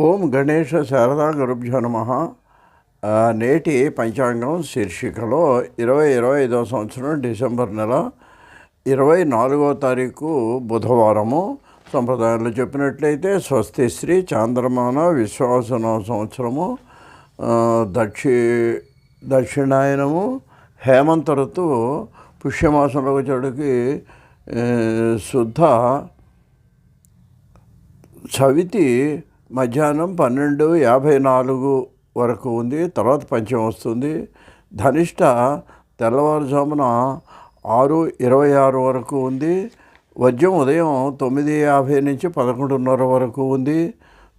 ఓం గణేష శారదా గురుభ్యో నమ. నేటి పంచాంగం శీర్షికలో 2025 సంవత్సరం డిసెంబర్ నెల 24వ తారీఖు బుధవారము. సంప్రదాయంలో చెప్పినట్లయితే స్వస్తి శ్రీ చాంద్రమాన విశ్వాసన సంవత్సరము, దక్షిణాయనము, హేమంత ఋతువు, పుష్యమాసంలో వచ్చేటికి శుద్ధ చవితి మధ్యాహ్నం 12:54 వరకు ఉంది. తర్వాత పంచం వస్తుంది. ధనిష్ట తెల్లవారుజామున 6:26 వరకు ఉంది. వజ్రం ఉదయం 9:50 నుంచి 11:30 వరకు ఉంది.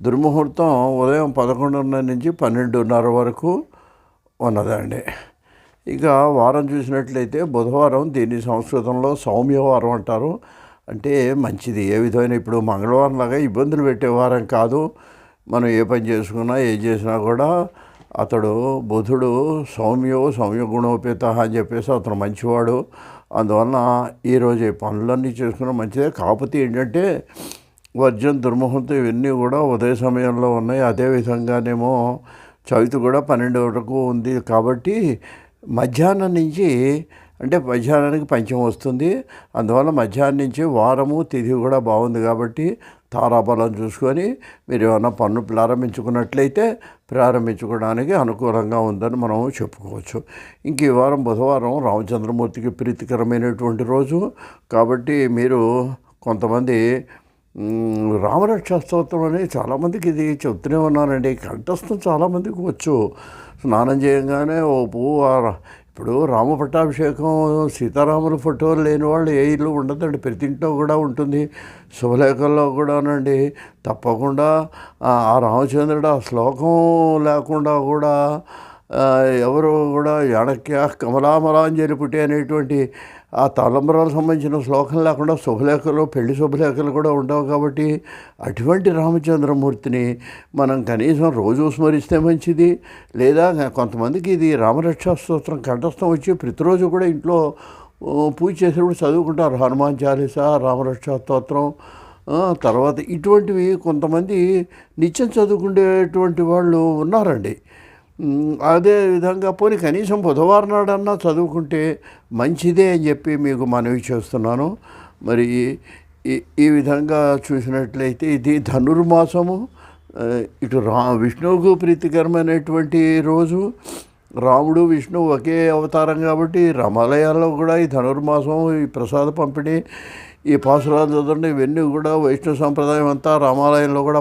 దుర్ముహూర్తం ఉదయం 11:30 నుంచి 12:30 వరకు ఉన్నదండి. ఇక వారం చూసినట్లయితే బుధవారం, దీన్ని సంస్కృతంలో సౌమ్యవారం అంటారు. అంటే మంచిది. ఏ విధమైన ఇప్పుడు మంగళవారం లాగా ఇబ్బందులు పెట్టే వారం కాదు. మనం ఏ పని చేసుకున్నా ఏం చేసినా కూడా అతడు బుధుడు సౌమ్య గుణోపేత అని చెప్పేసి అతను మంచివాడు. అందువలన ఈరోజు పనులన్నీ చేసుకున్నా మంచిదే. కాకపోతే ఏంటంటే వర్జం, దుర్ముహూర్తం ఇవన్నీ కూడా ఉదయ సమయంలో ఉన్నాయి. అదేవిధంగానేమో చవితి కూడా 12 వరకు ఉంది. కాబట్టి మధ్యాహ్నం నుంచి అంటే మధ్యాహ్నానికి పంచం వస్తుంది. అందువల్ల మధ్యాహ్నం నుంచి వారము, తిథి కూడా బాగుంది. కాబట్టి తారాబలం చూసుకొని మీరు ఏమైనా పన్ను ప్రారంభించుకున్నట్లయితే ప్రారంభించుకోవడానికి అనుకూలంగా ఉందని మనం చెప్పుకోవచ్చు. ఇంక ఈ వారం బుధవారం రామచంద్రమూర్తికి ప్రీతికరమైనటువంటి రోజు. కాబట్టి మీరు కొంతమంది రామరక్ష స్తోత్రం అని చాలామందికి ఇది చెప్తూనే ఉన్నానండి. కంఠస్థం చాలామందికి వచ్చు. స్నానం చేయగానే ఓ పువ్వు, ఇప్పుడు రామ పట్టాభిషేకం, సీతారాముల ఫోటోలు లేని వాళ్ళు ఏ ఇల్లు ఉండదండి. ప్రతి ఇంట్లో కూడా ఉంటుంది. శుభలేఖల్లో కూడానండి తప్పకుండా ఆ రామచంద్రుడు ఆ శ్లోకం లేకుండా కూడా ఎవరు కూడా ఎడక్య కమలామలాంజలి పుట్టి అనేటువంటి ఆ తలంబరాలకు సంబంధించిన శ్లోకం లేకుండా శుభలేఖలు, పెళ్లి శుభలేఖలు కూడా ఉండవు. కాబట్టి అటువంటి రామచంద్రమూర్తిని మనం కనీసం రోజు స్మరిస్తే మంచిది. లేదా కొంతమందికి ఇది రామరక్షా స్తోత్రం కంఠస్థం వచ్చి ప్రతిరోజు కూడా ఇంట్లో పూజ చేసేటప్పుడు చదువుకుంటారు. హనుమాన్ చాలీసా, రామరక్షా స్తోత్రం. తర్వాత ఇటువంటివి కొంతమంది నిత్యం చదువుకునేటువంటి వాళ్ళు ఉన్నారండి. అదే విధంగా పోనీ కనీసం బుధవారం నాడన్నా చదువుకుంటే మంచిదే అని చెప్పి మీకు మనవి చేస్తున్నాను. మరి ఈ విధంగా చూసినట్లయితే ఇది ధనుర్మాసము. ఇటు విష్ణువుకు ప్రీతికరమైనటువంటి రోజు. రాముడు, విష్ణువు ఒకే అవతారం కాబట్టి రామాలయాల్లో కూడా ఈ ధనుర్మాసం, ఈ ప్రసాద పంపిణీ, ఈ పాసురాలు చదవండి, ఇవన్నీ కూడా వైష్ణవ సంప్రదాయం అంతా రామాలయంలో కూడా